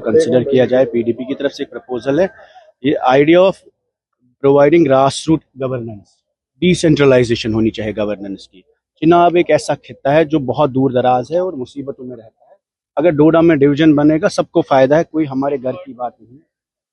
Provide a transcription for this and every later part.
Consider किया जाए। PDP की तरफ से एक प्रपोजल है, ये idea of providing grass root governance, decentralization होनी चाहिए गवर्नेंस की। चिनाब एक ऐसा खित्ता है जो बहुत दूर दराज है और मुसीबतों में रहता है। अगर डोडा में डिवीजन बनेगा सबको फायदा है, कोई हमारे घर की बात नहीं।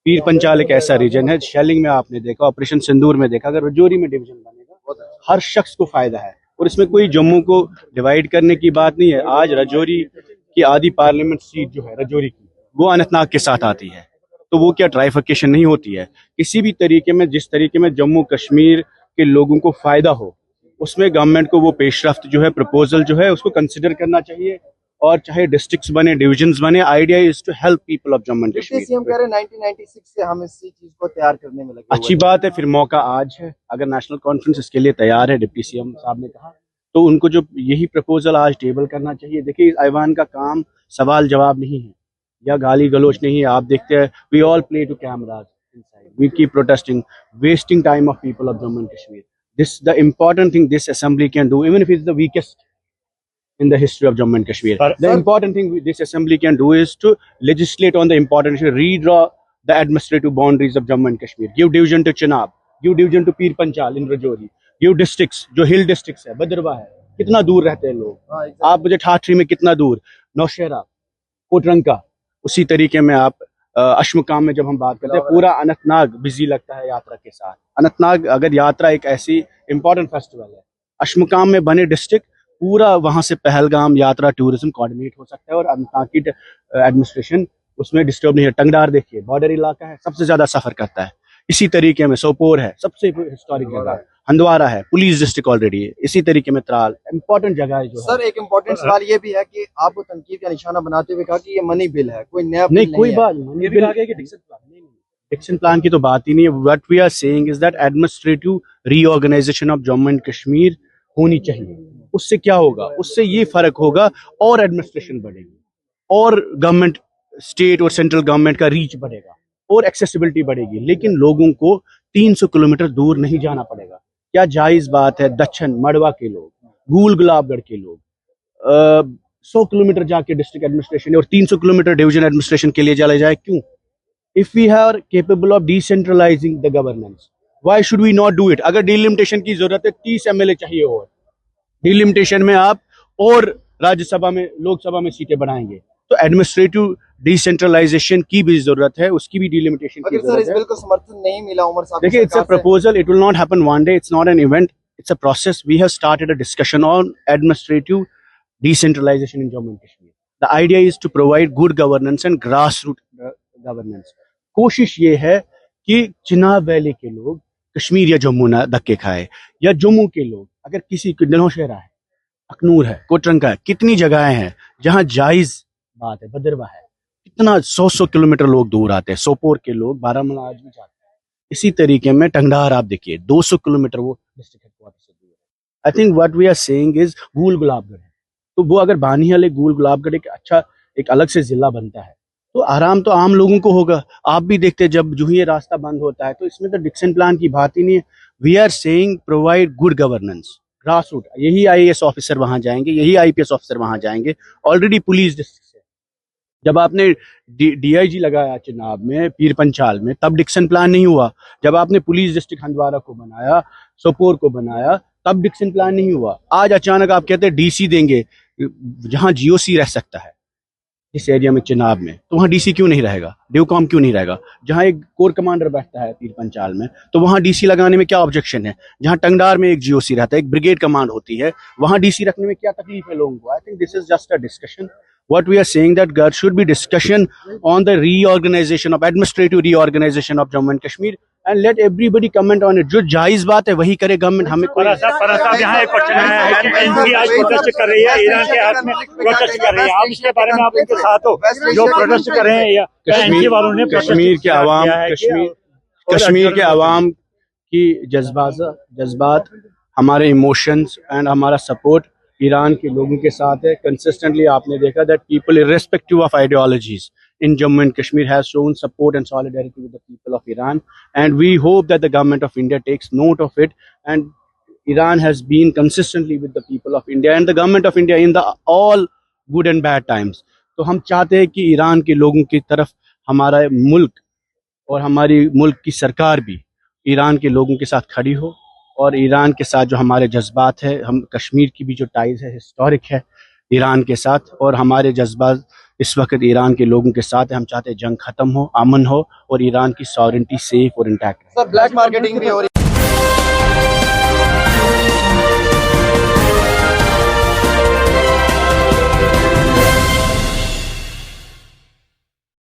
पीर पंचाल एक ऐसा रीजन है, शेलिंग में आपने देखा, ऑपरेशन सिंदूर में देखा, अगर रजौरी में डिवीजन बनेगा हर शख्स को फायदा है। और इसमें कोई जम्मू को डिवाइड करने की बात नहीं है। आज रजौरी की आधी पार्लियामेंट सीट जो है रजौरी की, वो अनंतनाग के साथ आती है, तो वो क्या ट्राइफिकेशन नहीं होती है? किसी भी तरीके में, जिस तरीके में जम्मू कश्मीर के लोगों को फायदा हो, उसमें गवर्नमेंट को वो पेशरफ्त जो है, प्रपोजल जो है, उसको कंसिडर करना चाहिए। और चाहे डिस्ट्रिक्ट्स बने, डिविजन्स बने, idea is to help people of Jammu and Kashmir. CM कह रहे हैं 1996 से हम इस चीज को तैयार करने में लगे हुए अच्छी बात है, फिर मौका आज है। अगर नेशनल कॉन्फ्रेंस इसके लिए तैयार है, डिप्टी सीएम साहब ने कहा, तो उनको जो यही प्रपोजल आज टेबल करना चाहिए। देखिए, इस ऐवान का काम सवाल जवाब नहीं है या गाली गलोच नहीं है। आप देखते हैं, we all play to cameras inside, we keep protesting, wasting time of people of Jammu and Kashmir. This the important thing this assembly can do, even if it's the weakest in the history of Jammu and Kashmir. The important thing this assembly can do is to legislate on the important issue, redraw the administrative boundaries of Jammu and Kashmir, give division to Chenab, give division to Pir Panchal in Rajouri, give districts, जो hill districts है, बदरवा है, कितना दूर रहते हैं लोग। आप मुझे ठाठरी में कितना दूर, नौशेरा, कोटरंका, उसी तरीके में आप अशमुकाम में जब हम बात करते हैं, पूरा अनंतनाग बिजी लगता है यात्रा के साथ। अनंतनाग अगर यात्रा एक ऐसी इंपॉर्टेंट फेस्टिवल है, अशमुकाम में बने डिस्ट्रिक्ट, पूरा वहां से पहलगाम यात्रा टूरिज्म कोऑर्डिनेट हो सकता है और अनंतनाग की एडमिनिस्ट्रेशन उसमें डिस्टर्ब नहीं है। टंगडार देखिए, बॉर्डर इलाका है, सबसे ज्यादा सफर करता है। इसी तरीके में सोपोर है, सबसे हिस्टोरिक जगह, हंदवारा है, पुलिस डिस्ट्रिक्ट ऑलरेडी है। इसी तरीके में त्राल इंपॉर्टेंट जगह है जो सर। एक इम्पोर्टेंट सवाल ये भी है कि आपको तनकीद का निशाना बनाते हुए कहा कि ये मनी बिल है, कोई नया नहीं, कोई बात नहीं, डिक्सन प्लान की तो बात ही नहीं है। What we are saying is that administrative reorganization of Jammu and Kashmir होनी चाहिए। उससे क्या होगा? उससे ये फर्क होगा और एडमिनिस्ट्रेशन बढ़ेगी और गवर्नमेंट, स्टेट और सेंट्रल गवर्नमेंट का रीच बढ़ेगा और एक्सेसिबिलिटी बढ़ेगी। लेकिन लोगों को 300 किलोमीटर दूर नहीं जाना पड़ेगा। क्या जायज बात है? दक्षिण मड़वा के लोग, गूल गुलाबगढ़ के लोग 100 किलोमीटर जाके डिस्ट्रिक्ट एडमिनिस्ट्रेशन और 300 किलोमीटर डिवीजन एडमिनिस्ट्रेशन के लिए चले जाए, क्यों? If we are capable of decentralizing the governance, why should we not do it? अगर डिलिमिटेशन की जरूरत है, 30 एमएलए चाहिए और डिलिमिटेशन में आप और राज्यसभा में, लोकसभा में सीटें बढ़ाएंगे, तो एडमिनिस्ट्रेटिव डिसेंट्रलाइजेशन की भी जरूरत है, उसकी भी डिलिमिटेशन की जरूरत है। इस बिल को समर्थन नहीं मिला उमर साहब। देखिए, it's a proposal, it will not happen one day, it's not an event, it's a process. We have started a discussion on administrative decentralization in Jammu and Kashmir. The idea is to provide good governance and grassroots governance. कोशिश ये है कि Chenab valley के लोग कश्मीर या जम्मू ना धक्के खाए, या जम्मू के लोग, अगर किसी नौशेरा है, अखनूर है, कोटरंका है, कितनी जगहें हैं जहां जायज बात है, बदरवा है, कितना 100 किलोमीटर लोग दूर आते हैं। सोपोर के लोग बारामूला आज भी जाते हैं। इसी तरीके में टंगडार आप देखिए, 200 किलोमीटर वो डिस्ट्रिक्ट हेडक्वार्टर से दूर है। I think what we are saying is गूल गुलाबगढ़ है, तो वो अगर बानियाल गूल गुलाबगढ़ एक अच्छा, एक अलग से जिला बनता है, तो आराम तो आम लोगों को होगा। आप भी देखते हैं, जब जो ये रास्ता बंद होता है, तो इसमें तो डिक्सन प्लान की बात ही नहीं है। We are saying provide good governance, grass root. यही आईएएस ऑफिसर वहां जाएंगे, यही आईपीएस ऑफिसर वहां जाएंगे। ऑलरेडी पुलिस डिस्ट्रिक्ट से जब आपने डीआईजी लगाया चिनाब में, पीर पंचाल में, तब डिक्सन प्लान नहीं हुआ। जब आपने पुलिस डिस्ट्रिक्ट हंदवारा को बनाया, सोपोर को बनाया, तब डिक्सन प्लान नहीं हुआ। आज अचानक आप कहते हैं डीसी देंगे, जहां जीओसी रह सकता है इस एरिया में चिनाब में, तो वहां डीसी क्यों नहीं रहेगा? ड्यूकॉम क्यों नहीं रहेगा? जहां एक कोर कमांडर बैठता है पीर पंचाल में, तो वहां डीसी लगाने में क्या ऑब्जेक्शन है? जहां टंगडार में एक जीओसी रहता है, एक ब्रिगेड कमांड होती है, वहां डीसी रखने में क्या तकलीफ है लोगों को? I think this is just a discussion. What we are saying that there should be discussion on the reorganization of administrative reorganization of Jammu and Kashmir, and let everybody comment on it. जो जायज बात है वही करे government. हमें कोई यहाँ एक क्वेश्चन है, एनपी आज प्रोटेस्ट कर रही है, ईरान के हाथ में प्रोटेस्ट कर रही है, आप इसके बारे में आप उनके साथ हो जो प्रोटेस्ट कर रहे हैं, या कश्मीर वालों ने कश्मीर के अवाम की जज्बात, हमारे इमोशंस एंड हमारा सपोर्ट ईरान के लोगों के साथ है। कंसिस्टेंटली आपने देखा that people irrespective of ideologies in Jammu and Kashmir has shown support and solidarity with the people of Iran, and we hope that the government of India takes note of it, and Iran has been consistently with the people of India and the government of India in the all good and bad times. تو ہم چاہتے ہیں کہ ایران کے لوگوں کی طرف ہمارا ملک اور ہماری ملک کی سرکار بھی ایران کے لوگوں کے ساتھ کھڑی ہو، اور ایران کے ساتھ جو ہمارے جذبات ہے، ہم کشمیر کی بھی جو ٹائز ہے ہسٹورک ہے ایران کے ساتھ، اور ہمارے جذبات اس وقت ایران کے لوگوں کے ساتھ ہیں. ہم چاہتے ہیں جنگ ختم ہو، امن ہو، اور ایران کی ساورنٹی سیف اور انٹیکٹ رہے. سر بلیک مارکیٹنگ بھی ہو رہی ہے.